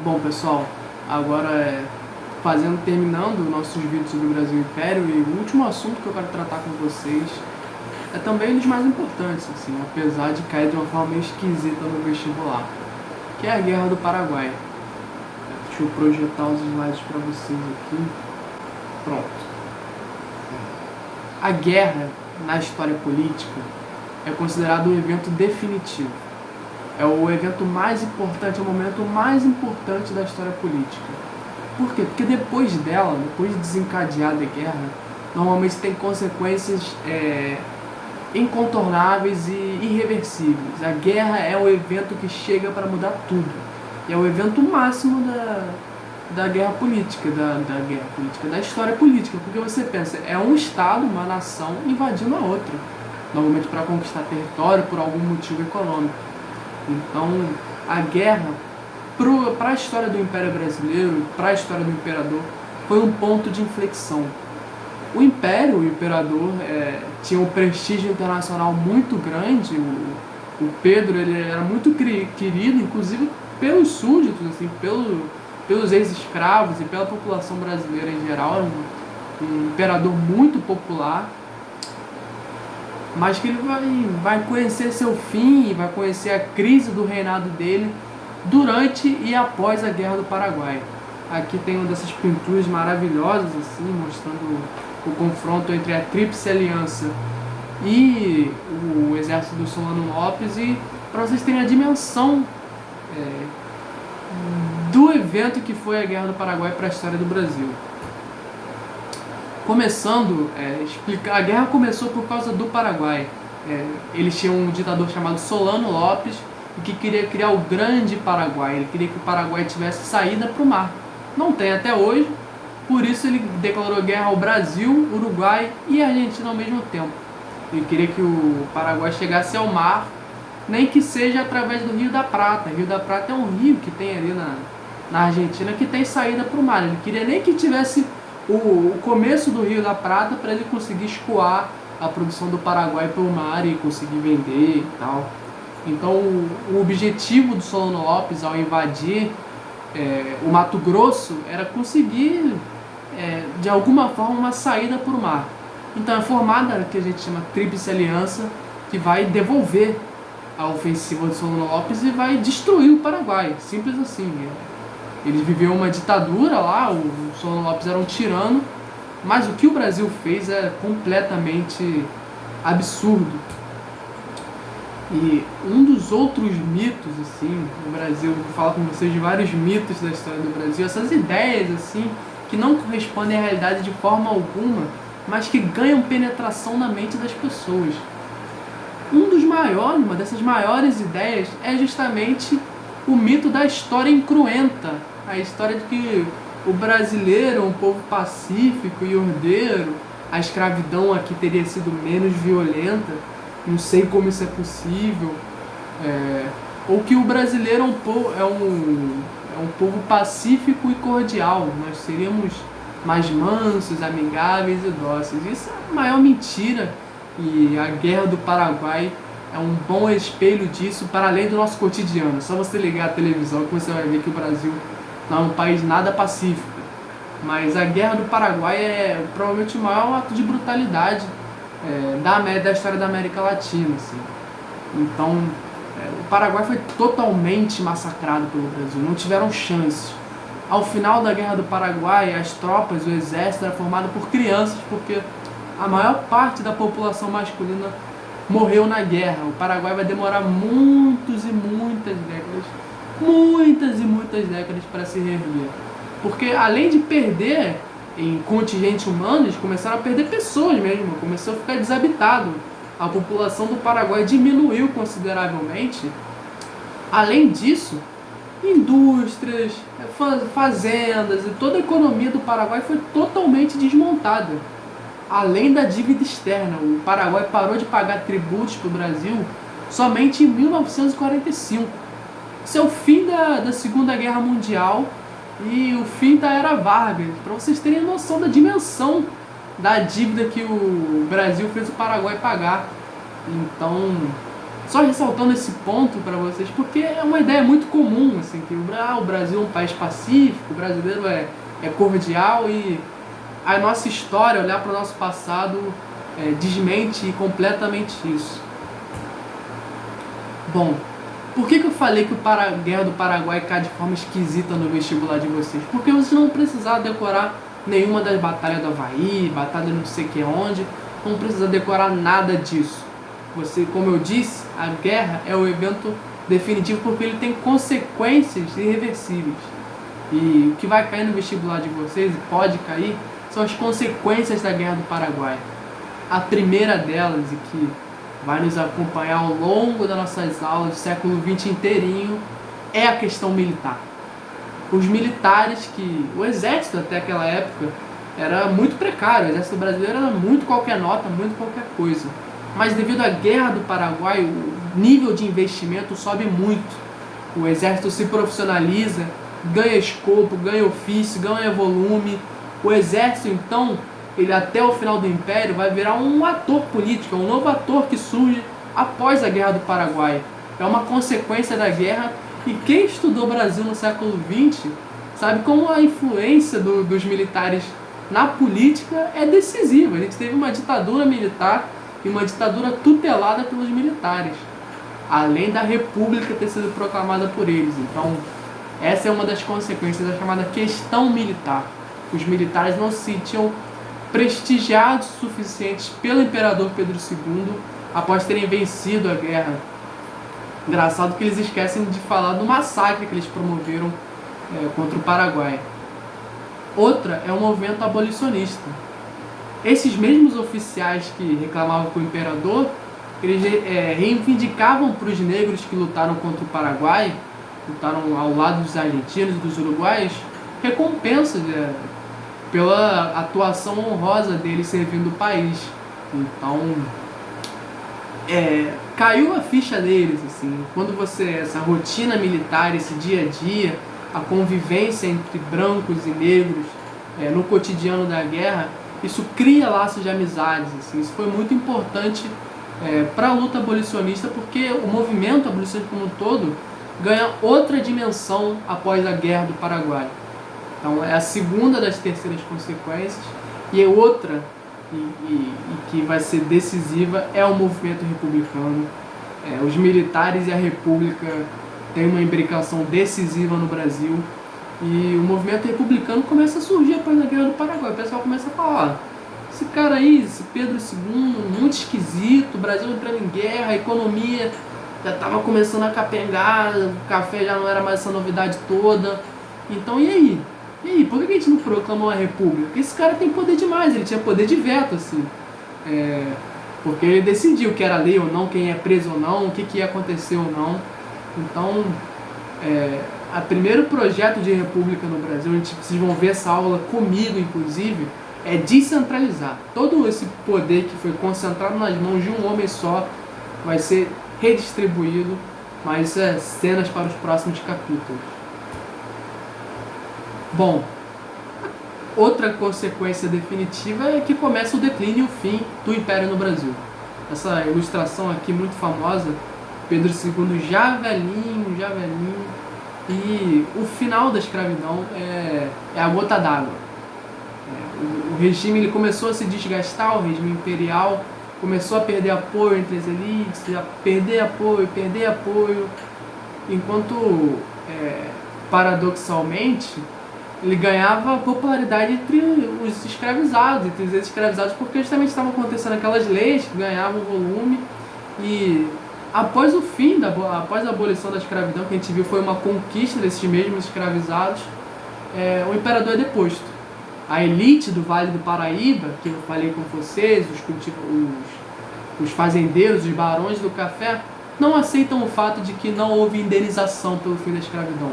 Bom, pessoal, agora terminando nossos vídeos sobre o Brasil Império, e o último assunto que eu quero tratar com vocês é também um dos mais importantes, assim, apesar de cair de uma forma meio esquisita no vestibular, que é a Guerra do Paraguai. Deixa eu projetar os slides para vocês aqui. Pronto. A guerra, na história política, é considerado um evento definitivo. É o evento mais importante, é o momento mais importante da história política. Por quê? Porque depois dela, depois de desencadeada a guerra, normalmente tem consequências incontornáveis e irreversíveis. A guerra é o evento que chega para mudar tudo. E é o evento máximo da guerra política, da história política. Porque você pensa, é um Estado, uma nação invadindo a outra. Normalmente para conquistar território por algum motivo econômico. Então, a guerra, para a história do Império Brasileiro, para a história do Imperador, foi um ponto de inflexão. O Império, o Imperador, tinha um prestígio internacional muito grande. O Pedro, ele era muito querido, inclusive pelos súditos, assim, pelos ex-escravos e pela população brasileira em geral. Era um imperador muito popular, mas que ele vai conhecer seu fim, vai conhecer a crise do reinado dele durante e após a Guerra do Paraguai. Aqui tem uma dessas pinturas maravilhosas, assim, mostrando o confronto entre a Tríplice Aliança e o exército do Solano Lopes, e para vocês terem a dimensão do evento que foi a Guerra do Paraguai para a história do Brasil. Começando, a guerra começou por causa do Paraguai. Eles tinham um ditador chamado Solano Lopes, que queria criar o Grande Paraguai. Ele queria que o Paraguai tivesse saída para o mar. Não tem até hoje, por isso ele declarou guerra ao Brasil, Uruguai e Argentina ao mesmo tempo. Ele queria que o Paraguai chegasse ao mar, nem que seja através do Rio da Prata. Rio da Prata é um rio que tem ali na Argentina, que tem saída para o mar. Ele queria nem que tivesse o começo do Rio da Prata para ele conseguir escoar a produção do Paraguai para o mar e conseguir vender e tal. Então o objetivo do Solano Lopes ao invadir o Mato Grosso era conseguir de alguma forma uma saída para o mar. Então é formada o que a gente chama Tríplice Aliança, que vai devolver a ofensiva do Solano Lopes e vai destruir o Paraguai, simples assim. Eles viviam uma ditadura lá, o Solano Lopes era um tirano, mas o que o Brasil fez é completamente absurdo. E um dos outros mitos, assim, no Brasil, eu vou falar com vocês de vários mitos da história do Brasil, essas ideias, assim, que não correspondem à realidade de forma alguma, mas que ganham penetração na mente das pessoas. Uma dessas maiores ideias é justamente o mito da história incruenta, a história de que o brasileiro é um povo pacífico e ordeiro, a escravidão aqui teria sido menos violenta, não sei como isso é possível, ou que o brasileiro é um povo pacífico e cordial, nós seríamos mais mansos, amigáveis e dóceis. Isso é a maior mentira, e a Guerra do Paraguai é um bom espelho disso, para além do nosso cotidiano. Só você ligar a televisão que você vai ver que o Brasil não é um país nada pacífico. Mas a Guerra do Paraguai é provavelmente o maior ato de brutalidade da história da América Latina, assim. Então, o Paraguai foi totalmente massacrado pelo Brasil, não tiveram chance. Ao final da Guerra do Paraguai, as tropas, o exército era formado por crianças, porque a maior parte da população masculina morreu na guerra. O Paraguai vai demorar muitas e muitas décadas para se reerguer. Porque além de perder em contingente humano, eles começaram a perder pessoas mesmo, começou a ficar desabitado. A população do Paraguai diminuiu consideravelmente. Além disso, indústrias, fazendas e toda a economia do Paraguai foi totalmente desmontada. Além da dívida externa, o Paraguai parou de pagar tributos para o Brasil somente em 1945. Isso é o fim da Segunda Guerra Mundial e o fim da Era Vargas, para vocês terem noção da dimensão da dívida que o Brasil fez o Paraguai pagar. Então, Só ressaltando esse ponto para vocês, porque é uma ideia muito comum, assim, que o Brasil é um país pacífico, o brasileiro é cordial, e a nossa história, olhar para o nosso passado, desmente completamente isso. Bom, por que eu falei que a Guerra do Paraguai cai de forma esquisita no vestibular de vocês? Porque vocês não precisar decorar nenhuma das batalhas do Havaí, batalha não sei que onde, não precisa decorar nada disso. Você, como eu disse, a guerra é o evento definitivo porque ele tem consequências irreversíveis. E o que vai cair no vestibular de vocês, e pode cair, são as consequências da Guerra do Paraguai. A primeira delas, e que vai nos acompanhar ao longo das nossas aulas do século XX inteirinho, é a questão militar. Os militares o exército até aquela época era muito precário, o exército brasileiro era muito qualquer nota, muito qualquer coisa. Mas devido à Guerra do Paraguai, o nível de investimento sobe muito. O exército se profissionaliza, ganha escopo, ganha ofício, ganha volume. O exército, então, ele até o final do Império vai virar um ator político, um novo ator que surge após a Guerra do Paraguai. É uma consequência da guerra, e quem estudou o Brasil no século XX sabe como a influência dos militares na política é decisiva. A gente teve uma ditadura militar e uma ditadura tutelada pelos militares, além da república ter sido proclamada por eles. Então, essa é uma das consequências da chamada questão militar. Os militares não se sentiam prestigiados o suficientes pelo imperador Pedro II após terem vencido a guerra. Engraçado que eles esquecem de falar do massacre que eles promoveram contra o Paraguai. Outra é o movimento abolicionista. Esses mesmos oficiais que reclamavam com o imperador, eles reivindicavam para os negros que lutaram contra o Paraguai, lutaram ao lado dos argentinos e dos uruguaios, recompensas pela atuação honrosa deles servindo o país. Então, caiu a ficha deles, assim, quando essa rotina militar, esse dia a dia, a convivência entre brancos e negros no cotidiano da guerra, isso cria laços de amizades, assim. Isso foi muito importante para a luta abolicionista, porque o movimento abolicionista como um todo ganha outra dimensão após a Guerra do Paraguai. Então é a segunda das terceiras consequências, e a outra, e que vai ser decisiva, é o movimento republicano. Os militares e a república têm uma imbricação decisiva no Brasil, e o movimento republicano começa a surgir após a Guerra do Paraguai. O pessoal começa a falar: esse cara aí, esse Pedro II, muito esquisito, o Brasil entrando em guerra, a economia já estava começando a capengar, o café já não era mais essa novidade toda. Então, e aí? E aí, por que a gente não proclama uma república? Porque esse cara tem poder demais, ele tinha poder de veto, assim. Porque ele decidiu que era lei ou não, quem é preso ou não, o que ia acontecer ou não. Então, o primeiro projeto de república no Brasil, vocês vão ver essa aula comigo, inclusive, é descentralizar. Todo esse poder que foi concentrado nas mãos de um homem só vai ser redistribuído, mas isso é cenas para os próximos capítulos. Bom, outra consequência definitiva é que começa o declínio e o fim do Império no Brasil. Essa ilustração aqui muito famosa, Pedro II já velhinho, e o final da escravidão é a gota d'água. O regime ele começou a se desgastar, o regime imperial começou a perder apoio entre as elites, a perder apoio, enquanto, paradoxalmente, ele ganhava popularidade entre os escravizados, entre os ex-escravizados, porque justamente estavam acontecendo aquelas leis que ganhavam volume. E após o fim, após a abolição da escravidão, que a gente viu foi uma conquista desses mesmos escravizados, o imperador é deposto. A elite do Vale do Paraíba, que eu falei com vocês, os fazendeiros, os barões do café, não aceitam o fato de que não houve indenização pelo fim da escravidão.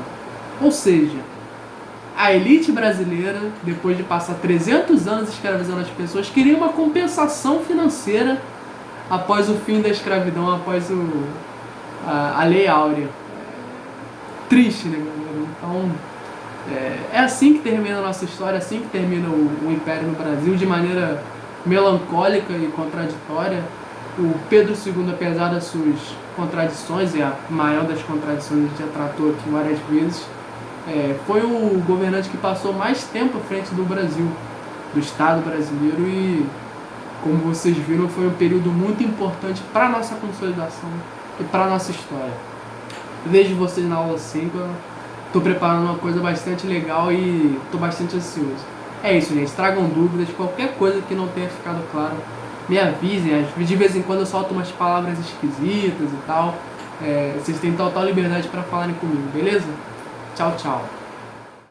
Ou seja, a elite brasileira, depois de passar 300 anos escravizando as pessoas, queria uma compensação financeira após o fim da escravidão, após a Lei Áurea. Triste, né, galera? Então, é assim que termina a nossa história, é assim que termina o Império no Brasil, de maneira melancólica e contraditória. O Pedro II, apesar das suas contradições, e a maior das contradições a gente já tratou aqui várias vezes, foi o governante que passou mais tempo à frente do Brasil, do Estado brasileiro, e como vocês viram, foi um período muito importante para a nossa consolidação e para a nossa história. Vejo vocês na aula 5, estou preparando uma coisa bastante legal e estou bastante ansioso. É isso, gente, tragam dúvidas, qualquer coisa que não tenha ficado claro, me avisem. De vez em quando eu solto umas palavras esquisitas e tal. Vocês têm total liberdade para falarem comigo, beleza? Tchau, tchau.